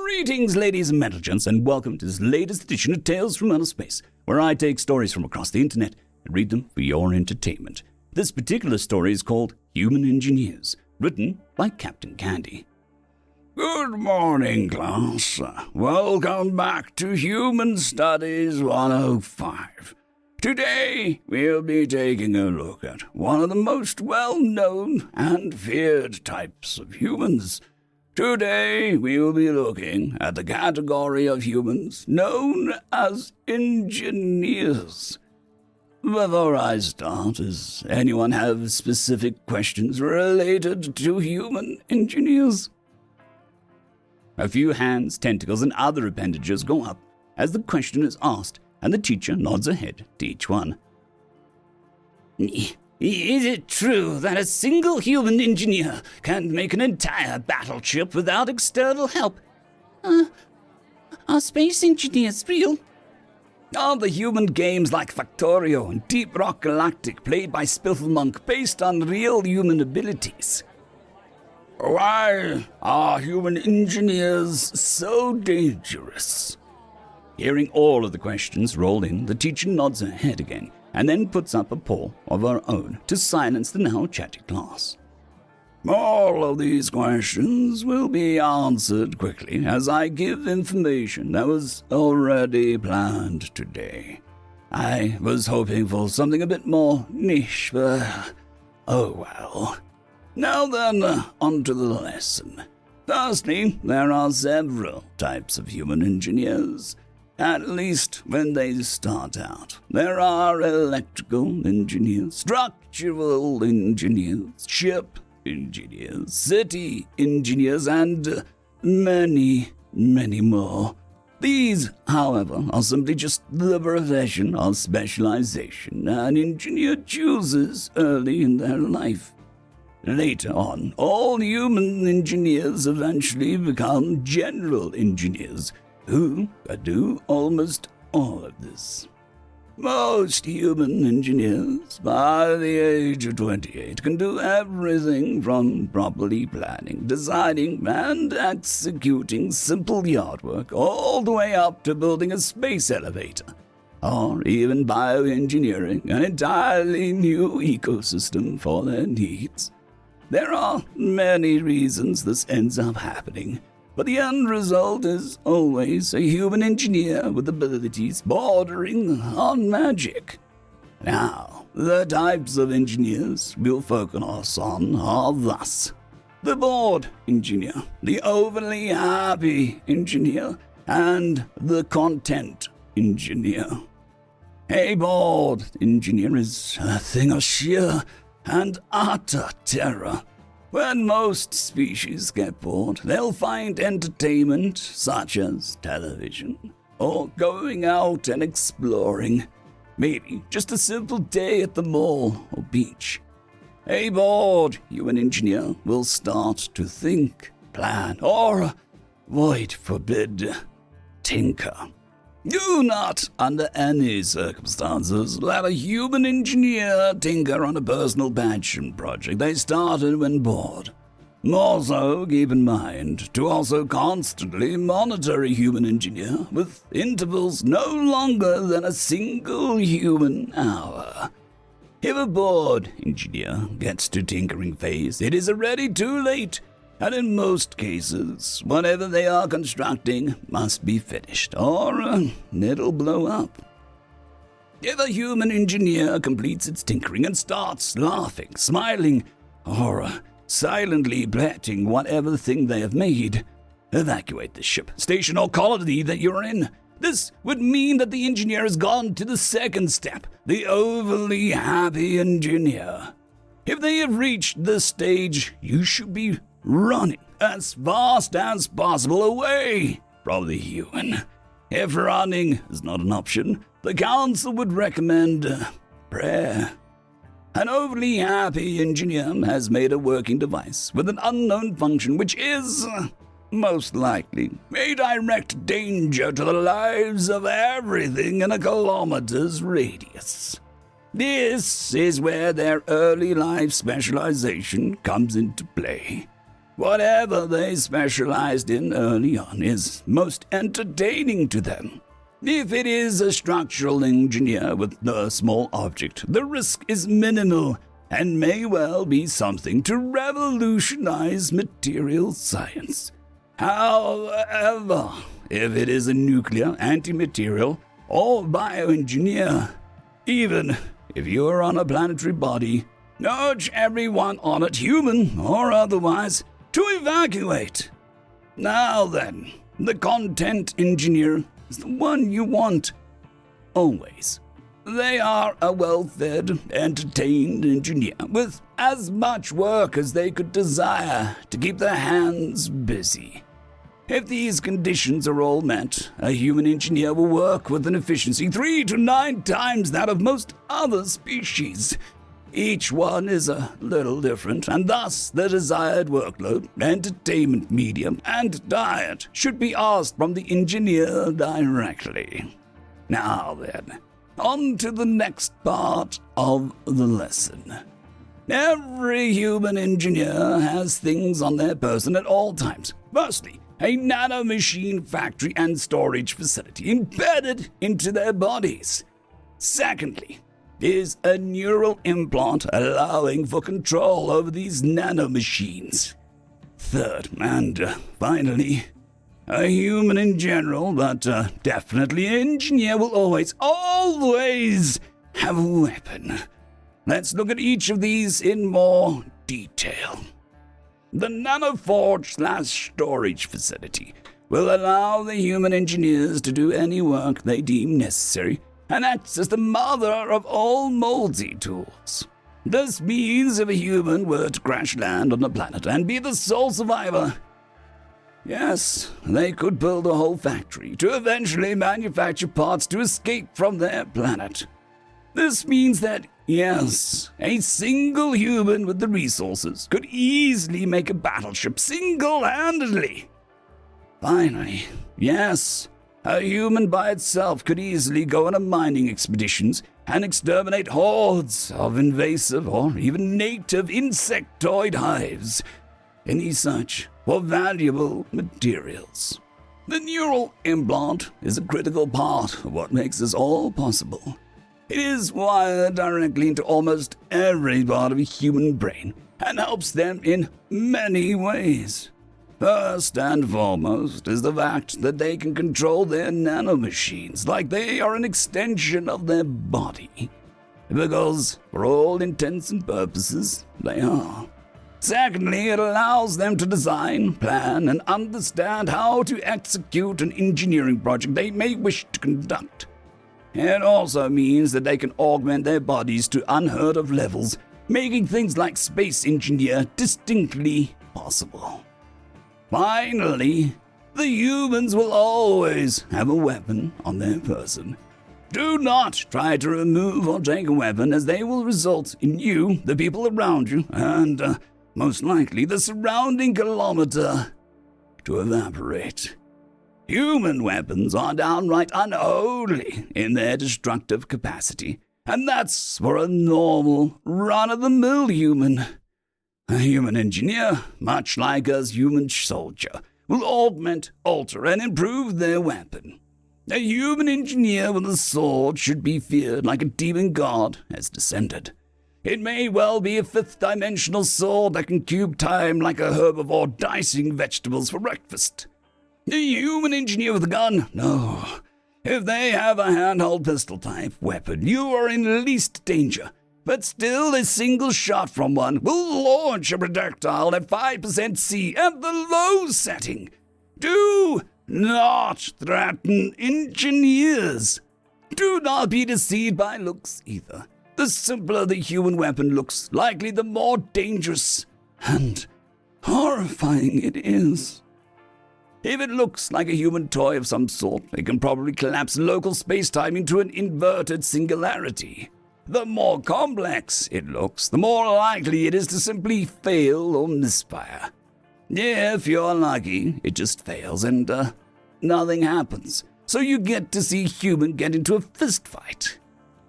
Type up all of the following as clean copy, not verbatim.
Greetings, ladies and gents, and welcome to this latest edition of Tales from Outer Space, where I take stories from across the internet and read them for your entertainment. This particular story is called Human Engineers, written by Captain Candy. Good morning, class. Welcome back to Human Studies 105. Today, we'll be taking a look at one of the most well-known and feared types of humans. Today, we will be looking at the category of humans known as engineers. Before I start, does anyone have specific questions related to human engineers? A few hands, tentacles, and other appendages go up as the question is asked, and the teacher nods her head to each one. Is it true that a single human engineer can make an entire battleship without external help? Are space engineers real? Are the human games like Factorio and Deep Rock Galactic played by Spifflemonk based on real human abilities? Why are human engineers so dangerous? Hearing all of the questions roll in, the teacher nods her head again, and then puts up a paw of her own to silence the now chatty class. All of these questions will be answered quickly as I give information that was already planned today. I was hoping for something a bit more niche, but oh well. Now then, on to the lesson. Firstly, there are several types of human engineers. At least when they start out. There are electrical engineers, structural engineers, ship engineers, city engineers, and many, many more. These, however, are simply just the profession of specialization an engineer chooses early in their life. Later on, all human engineers eventually become general engineers, who do almost all of this. Most human engineers, by the age of 28, can do everything from properly planning, designing, and executing simple yard work, all the way up to building a space elevator, or even bioengineering an entirely new ecosystem for their needs. There are many reasons this ends up happening, but the end result is always a human engineer with abilities bordering on magic. Now, the types of engineers we'll focus on are thus: the bored engineer, the overly happy engineer, and the content engineer. A bored engineer is a thing of sheer and utter terror. When most species get bored, they'll find entertainment such as television, or going out and exploring. Maybe just a simple day at the mall or beach. A bored human engineer will start to think, plan, or, void forbid, tinker. Do not, under any circumstances, let a human engineer tinker on a personal passion project they started when bored. More so, keep in mind to also constantly monitor a human engineer with intervals no longer than a single human hour. If a bored engineer gets to tinkering phase, it is already too late. And in most cases, whatever they are constructing must be finished, or it'll blow up. If a human engineer completes its tinkering and starts laughing, smiling, or silently petting whatever thing they have made, evacuate the ship, station, or colony that you're in. This would mean that the engineer has gone to the second step, the overly happy engineer. If they have reached this stage, you should be running as fast as possible away from the human. If running is not an option, the council would recommend prayer. An overly happy engineer has made a working device with an unknown function which is, most likely, a direct danger to the lives of everything in a kilometer's radius. This is where their early life specialization comes into play. Whatever they specialized in early on is most entertaining to them. If it is a structural engineer with a small object, the risk is minimal and may well be something to revolutionize material science. However, if it is a nuclear, antimaterial, or bioengineer, even if you are on a planetary body, urge everyone on it, human or otherwise, to evacuate. Now then, the content engineer is the one you want. Always. They are a well-fed, entertained engineer with as much work as they could desire to keep their hands busy. If these conditions are all met, a human engineer will work with an efficiency 3 to 9 times that of most other species. Each one is a little different, and thus the desired workload, entertainment medium, and diet should be asked from the engineer directly. Now then, on to the next part of the lesson. Every human engineer has things on their person at all times. Firstly, a nanomachine factory and storage facility embedded into their bodies. Secondly, is a neural implant allowing for control over these nanomachines. Third, and finally, a human in general, but definitely an engineer will always have a weapon. Let's look at each of these in more detail. The nanoforge/storage facility will allow the human engineers to do any work they deem necessary and acts as the mother of all multi-tools. This means if a human were to crash land on a planet and be the sole survivor, yes, they could build a whole factory to eventually manufacture parts to escape from their planet. This means that, yes, a single human with the resources could easily make a battleship single-handedly. Finally, yes, a human by itself could easily go on a mining expeditions and exterminate hordes of invasive or even native insectoid hives in the search for valuable materials. The neural implant is a critical part of what makes this all possible. It is wired directly into almost every part of a human brain and helps them in many ways. First and foremost is the fact that they can control their nanomachines like they are an extension of their body. Because, for all intents and purposes, they are. Secondly, it allows them to design, plan, and understand how to execute an engineering project they may wish to conduct. It also means that they can augment their bodies to unheard of levels, making things like space engineer distinctly possible. Finally, the humans will always have a weapon on their person. Do not try to remove or take a weapon, as they will result in you, the people around you, and most likely the surrounding kilometer to evaporate. Human weapons are downright unholy in their destructive capacity, and that's for a normal, run-of-the-mill human. A human engineer, much like a human soldier, will augment, alter, and improve their weapon. A human engineer with a sword should be feared like a demon god has descended. It may well be a fifth-dimensional sword that can cube time like a herbivore dicing vegetables for breakfast. A human engineer with a gun? No. If they have a handheld pistol-type weapon, you are in least danger. But still, a single shot from one will launch a projectile at 5% C at the low setting. Do not threaten engineers. Do not be deceived by looks either. The simpler the human weapon looks, likely the more dangerous and horrifying it is. If it looks like a human toy of some sort, it can probably collapse local space-time into an inverted singularity. The more complex it looks, the more likely it is to simply fail or misfire. If you're lucky, it just fails and nothing happens. So you get to see human get into a fist fight.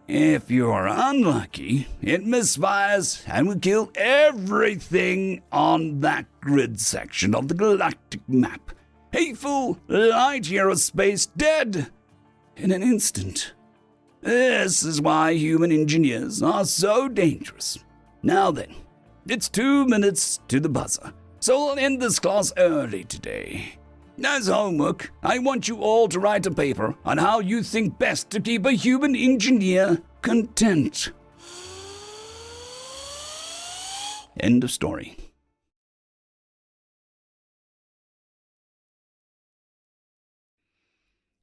If you're unlucky, it misfires and will kill everything on that grid section of the galactic map. Hateful light year of space dead in an instant. This is why human engineers are so dangerous. Now then, it's 2 minutes to the buzzer, so I'll end this class early today. As homework, I want you all to write a paper on how you think best to keep a human engineer content. End of story.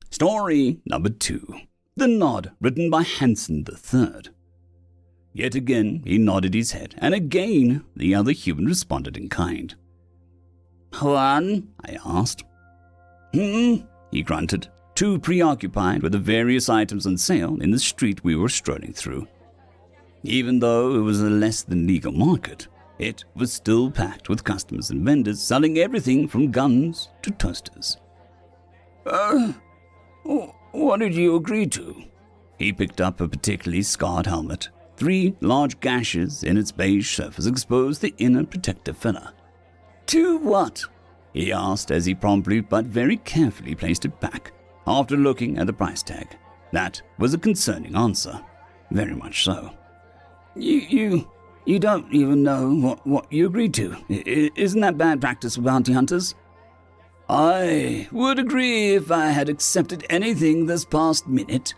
Story number 2. The Nod, written by Hansen III. Yet again he nodded his head, and again the other human responded in kind. Juan? I asked. He grunted, too preoccupied with the various items on sale in the street we were strolling through. Even though it was a less than legal market, it was still packed with customers and vendors selling everything from guns to toasters. What did you agree to? He picked up a particularly scarred helmet. 3 large gashes in its beige surface exposed the inner protective filler. To what? He asked as he promptly but very carefully placed it back, after looking at the price tag. That was a concerning answer. Very much so. You don't even know what you agreed to. Isn't that bad practice for bounty hunters? I would agree if I had accepted anything this past minute.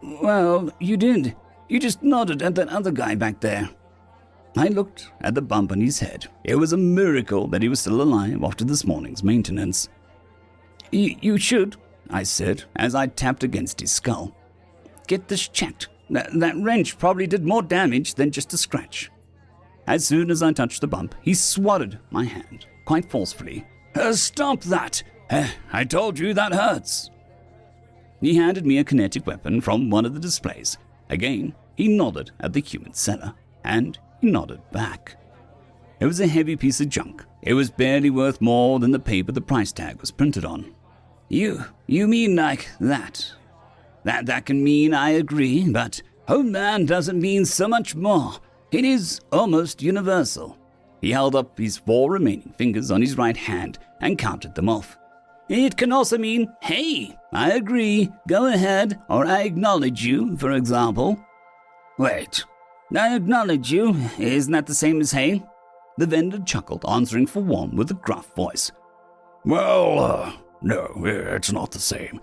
Well, you did. You just nodded at that other guy back there. I looked at the bump on his head. It was a miracle that he was still alive after this morning's maintenance. You should, I said, as I tapped against his skull. Get this checked. That wrench probably did more damage than just a scratch. As soon as I touched the bump, he swatted my hand, quite forcefully. Stop that! I told you that hurts. He handed me a kinetic weapon from one of the displays. Again, he nodded at the human seller, and he nodded back. It was a heavy piece of junk. It was barely worth more than the paper the price tag was printed on. You mean like that? That can mean I agree, but oh man doesn't mean so much more. It is almost universal. He held up his 4 remaining fingers on his right hand and counted them off. It can also mean, hey, I agree, go ahead, or I acknowledge you, for example. Wait, I acknowledge you, isn't that the same as hey? The vendor chuckled, answering for one with a gruff voice. Well, no, it's not the same.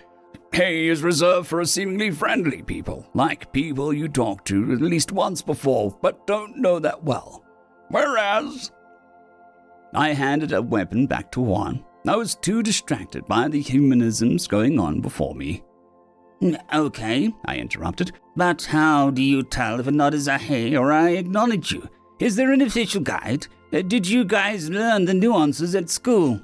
Hey is reserved for a seemingly friendly people, like people you talked to at least once before, but don't know that well. Whereas... I handed a weapon back to Juan. I was too distracted by the humanisms going on before me. Okay, I interrupted, but how do you tell if a nod is a hey or I acknowledge you? Is there an official guide? Did you guys learn the nuances at school?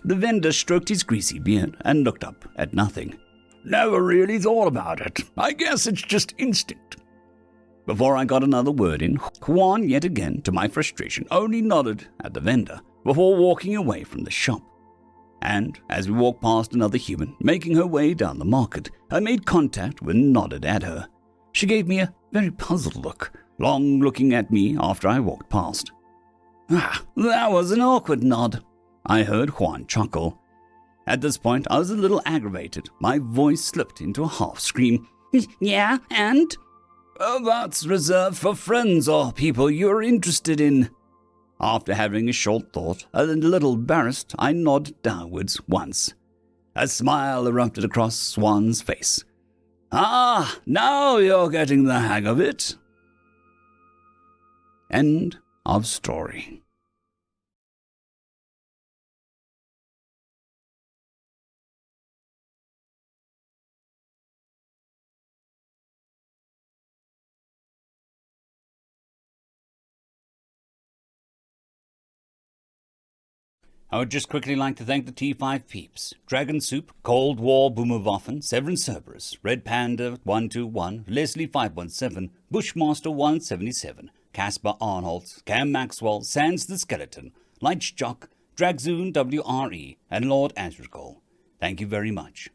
The vendor stroked his greasy beard and looked up at nothing. Never really thought about it. I guess it's just instinct. Before I got another word in, Juan, yet again, to my frustration, only nodded at the vendor before walking away from the shop. And as we walked past another human, making her way down the market, I made contact and nodded at her. She gave me a very puzzled look, long looking at me after I walked past. That was an awkward nod. I heard Juan chuckle. At this point, I was a little aggravated. My voice slipped into a half scream. Yeah, and? That's reserved for friends or people you're interested in. After having a short thought, a little embarrassed, I nodded downwards once. A smile erupted across Swan's face. Now you're getting the hang of it. End of story. I would just quickly like to thank the T5 peeps. Dragon Soup, Cold War Boomerwaffen, Severin Cerberus, Red Panda 121, Leslie 517, Bushmaster 177, Caspar Arnold, Cam Maxwell, Sans the Skeleton, Lightjock, Dragzoon WRE, and Lord Asrigal. Thank you very much.